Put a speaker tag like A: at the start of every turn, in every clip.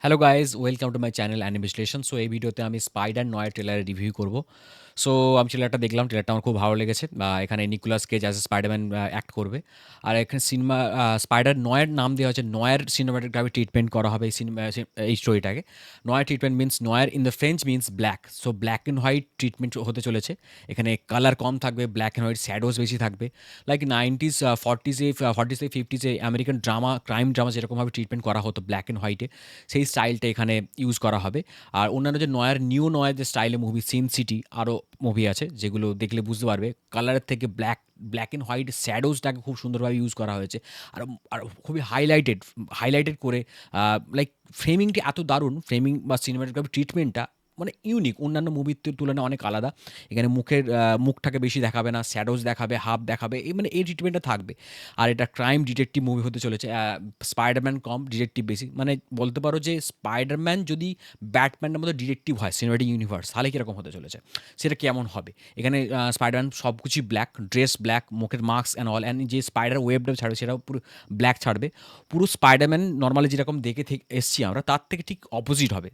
A: Hello guys, welcome to my channel anime বিশ্লেষণ। So এই ভিডিওতে আমি স্পাইডার নয়ের ট্রেলারের রিভিউ করব। সো আমি ট্রেলারটা দেখলাম, ট্রেলারটা আমার খুব ভালো লেগেছে। এখানে Nicolas Cage as a Spiderman act করবে। আর এখানে সিনেমা স্পাইডার নয়ের নাম দেওয়া হচ্ছে, নয়ের সিনেমাটোগ্রাফি ট্রিটমেন্ট করা হবে এই সিনেমা, এই স্টোরিটাকে। নয়ের ট্রিটমেন্ট মিনস, নয়ের in the French means black. So black and white treatment হতে চলেছে। এখানে কালার কম থাকবে, ব্ল্যাক অ্যান্ড হোয়াইট শ্যাডোজ বেশি থাকবে। Like 90s, 40s, 50s American drama, crime drama যেরকমভাবে ট্রিটমেন্ট করা হতো ব্ল্যাক অ্যান্ড হোয়াইটে, সেই স্টাইলটা এখানে ইউজ করা হবে। আর অন্যান্য যে নয়ের যে স্টাইলে মুভি, সিন সিটি আরও মুভি আছে যেগুলো দেখলে বুঝতে পারবে কালারের থেকে ব্ল্যাক অ্যান্ড হোয়াইট শ্যাডোজটাকে খুব সুন্দরভাবে ইউজ করা হয়েছে। আর আর খুবই হাইলাইটেড করে, লাইক ফ্রেমিংটি এত দারুণ, ফ্রেমিং বা সিনেমাটোগ্রাফি ট্রিটমেন্টটা মানে ইউনিক, অন্যান্য মুভির তুলনায় অনেক আলাদা। এখানে মুখটাকে বেশি দেখাবে না, শ্যাডোজ দেখাবে, হাফ দেখাবে, এই ট্রিটমেন্টটা থাকবে। আর এটা ক্রাইম ডিটেকটিভ মুভি হতে চলেছে। স্পাইডারম্যান কম, ডিটেকটিভ বেশি। মানে বলতে পারো যে স্পাইডারম্যান যদি ব্যাটম্যানের মতো ডিটেকটিভ হয় সিনেমাটিক ইউনিভার্স, তাহলে কীরকম হতে চলেছে, সেটা কেমন হবে। এখানে স্পাইডারম্যান সব কিছুই ব্ল্যাক, ড্রেস ব্ল্যাক, মুখের মাস্ক অ্যান্ড অল, অ্যান্ড যে স্পাইডার ওয়েবটা ছাড়বে সেটাও পুরো ব্ল্যাক ছাড়বে। পুরো স্পাইডারম্যান নর্মালি যেরকম দেখে এসছি আমরা, তার থেকে ঠিক অপোজিট হবে।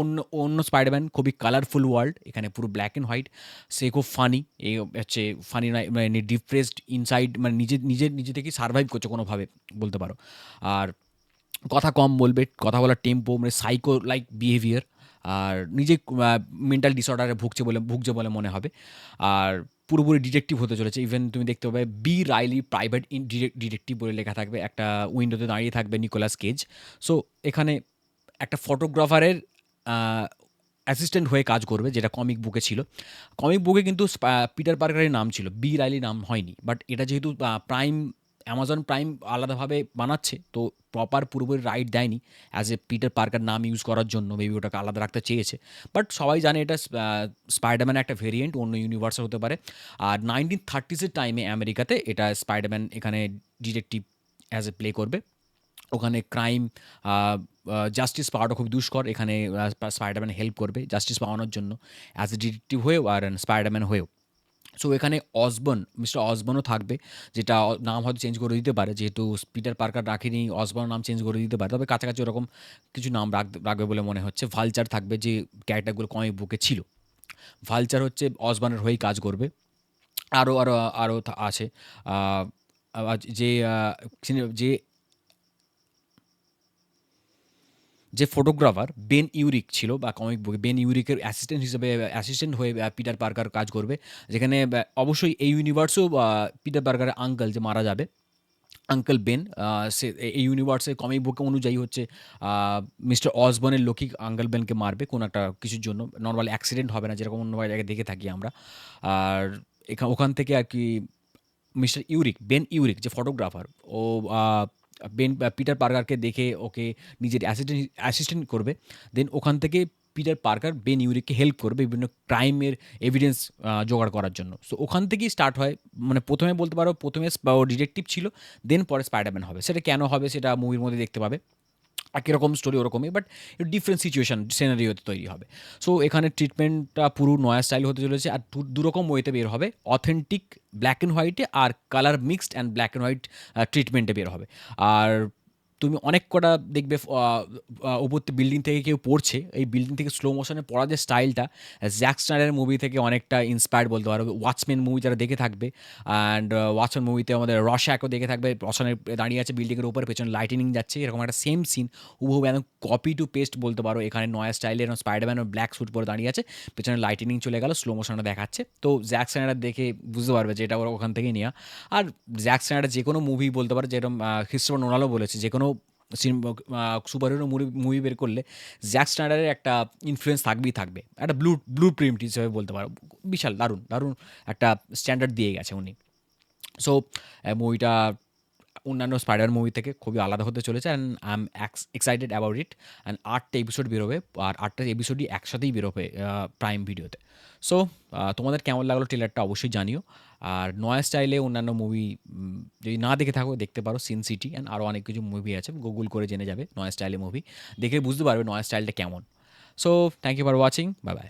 A: অন্য অন্য স্পাইডারম্যান খুবই কালারফুল ওয়ার্ল্ড, এখানে পুরো ব্ল্যাক অ্যান্ড হোয়াইট। সে খুব ফানি, এ হচ্ছে ফানি নয়, মানে ডিপ্রেসড ইনসাইড, মানে নিজে থেকেই সার্ভাইভ করছে কোনোভাবে বলতে পারো। আর কথা কম বলবে, কথা বলার টেম্পো মানে সাইকো লাইক বিহেভিয়ার। আর নিজে মেন্টাল ডিসঅর্ডারে ভুগছে বলে মনে হবে। আর পুরোপুরি ডিটেকটিভ হতে চলেছে। ইভেন তুমি দেখতে পাবে বি রাইলি প্রাইভেট ডিটেকটিভ বলে লেখা থাকবে, একটা উইন্ডোতে দাঁড়িয়ে থাকবে নিকোলাস কেজ। সো এখানে একটা ফটোগ্রাফারের অ্যাসিস্ট্যান্ট হয়ে কাজ করবে, যেটা কমিক বুকে ছিল। কমিক বুকে কিন্তু পিটার পার্কারের নাম ছিল, বি রাইলি নাম হয়নি। বাট এটা যেহেতু অ্যামাজন প্রাইম আলাদাভাবে বানাচ্ছে, তো প্রপার পুরোপুরি রাইট দেয়নি অ্যাজ এ পিটার পার্কার নাম ইউজ করার জন্য, মেবি ওটাকে আলাদা রাখতে চেয়েছে। বাট সবাই জানে এটা স্পাইডারম্যান একটা ভেরিয়েন্ট, অন্য ইউনিভার্সে হতে পারে। আর 1930s টাইমে আমেরিকাতে এটা স্পাইডারম্যান এখানে ডিটেকটিভ অ্যাজ এ প্লে করবে। ওখানে ক্রাইম, জাস্টিস পাওয়াটা খুব দুষ্কর। এখানে স্পাইডারম্যান হেল্প করবে জাস্টিস পাওয়ানোর জন্য, অ্যাজ এ ডিটেকটিভ হয়েও আর স্পাইডারম্যান হয়েও। সো এখানে মিস্টার অসবর্নও থাকবে, যেটা নাম হয়তো চেঞ্জ করে দিতে পারে, যেহেতু পিটার পার্কার রাখেনি, অসবর্ন নাম চেঞ্জ করে দিতে পারে। তবে কাছাকাছি ওরকম কিছু নাম রাখবে বলে মনে হচ্ছে। ভালচার থাকবে, যে ক্যারেক্টারগুলো কমিক বুকে ছিল। ভালচার হচ্ছে অসবর্নের হয়েই কাজ করবে। আরও আছে। আহ, যে যে যে ফটোগ্রাফার বেন ইউরিক ছিল বা কমিক বুকে, বেন ইউরিকের অ্যাসিস্ট্যান্ট হয়ে পিটার পার্কার কাজ করবে। যেখানে অবশ্যই এই ইউনিভার্সেও পিটার পার্কারের আঙ্কেল যে মারা যাবে, আঙ্কেল বেন, সে এই ইউনিভার্সের কমিক বুক অনুযায়ী হচ্ছে মিস্টার অসবর্নের লোকই আঙ্কেল বেনকে মারবে কোনো একটা কিছুর জন্য। নর্মাল অ্যাক্সিডেন্ট হবে না, যেরকম অন্য জায়গায় দেখে থাকি আমরা। আর ওখান থেকে আর কি বেন ইউরিক যে ফটোগ্রাফার, ও আহ, পিটার পার্কারকে দেখে ওকে নিজের অ্যাসিস্ট্যান্ট করবে। দেন ওখান থেকে পিটার পার্কার বেন ইউরিককে হেল্প করবে বিভিন্ন ক্রাইমের এভিডেন্স জোগাড় করার জন্য। সো ওখান থেকেই স্টার্ট হয়। মানে প্রথমে বলতে পারো, প্রথমে ও ডিটেকটিভ ছিল, দেন পরে স্পাইডারম্যান হবে। সেটা কেন হবে সেটা মুভির মধ্যে দেখতে পাবে। একই রকম স্টোরি ওরকমই, বাট ডিফারেন্ট সিচুয়েশন সিনারিওতে তৈরি হবে। সো এখানে ট্রিটমেন্টটা পুরো নয়া স্টাইল হতে চলেছে। আর দুরকম ওয়েতে বের হবে, অথেন্টিক ব্ল্যাক অ্যান্ড হোয়াইটে, আর colour mixed and black and white ট্রিটমেন্টে বের হবে। আর তুমি অনেক কটা দেখবে উপর বিল্ডিং থেকে কেউ পড়ছে, এই বিল্ডিং থেকে স্লো মোশনে পড়া যে স্টাইলটা, জ্যাক স্নাইডারের মুভি থেকে অনেকটা ইন্সপায়ার্ড বলতে পারো। ওয়াচম্যান মুভি যারা দেখে থাকবে, অ্যান্ড ওয়াচম্যান মুভিতে আমাদের রশাকও দেখে থাকবে, রশানের দাঁড়িয়ে আছে বিল্ডিংয়ের উপরে, পেছনে লাইটিনিং যাচ্ছে, এরকম একটা সেম সিন হুবহু একদম কপি টু পেস্ট বলতে পারো। এখানে নয়া স্টাইলে এরকম স্পাইডারম্যান ব্ল্যাক স্যুট পরে দাঁড়িয়ে আছে, পেছনে লাইটিনিং চলে গেল, স্লো মোশনে দেখাচ্ছে। তো জ্যাক স্নাইডার দেখে বুঝতে পারবে যে এটা ওরা ওখান থেকেই নেওয়া। আর জ্যাক স্নাইডার যে কোনো মুভি বলতে পারো, যেরকম ক্রিস্টোফার নোলানও বলেছে, যে কোনো সুপার হিরো মুভি বের করলে জ্যাক স্নাইডারের একটা ইনফ্লুয়েন্স থাকবে, একটা ব্লু প্রিন্ট হিসেবে বলতে পারো। বিশাল দারুণ দারুণ একটা স্ট্যান্ডার্ড দিয়ে গেছে উনি। সো মুভিটা অন্যান্য স্পাইডার মুভি থেকে খুবই আলাদা হতে চলেছে, and I am excited about it. And 8টা এপিসোড বেরোবে, আর 8টা এপিসোডই একসাথেই বেরোবে প্রাইম ভিডিওতে। সো তোমাদের কেমন লাগলো ট্রেলারটা অবশ্যই জানিও। আর নয়া স্টাইলে অন্যান্য মুভি যদি না দেখে থাকো, দেখতে পারো সিন সিটি, অ্যান্ড আরও অনেক কিছু মুভি আছে, গুগল করে জেনে যাবে নয়া স্টাইলে মুভি, দেখে বুঝতে পারবে নয়া স্টাইলটা কেমন। So thank you for watching, bye by.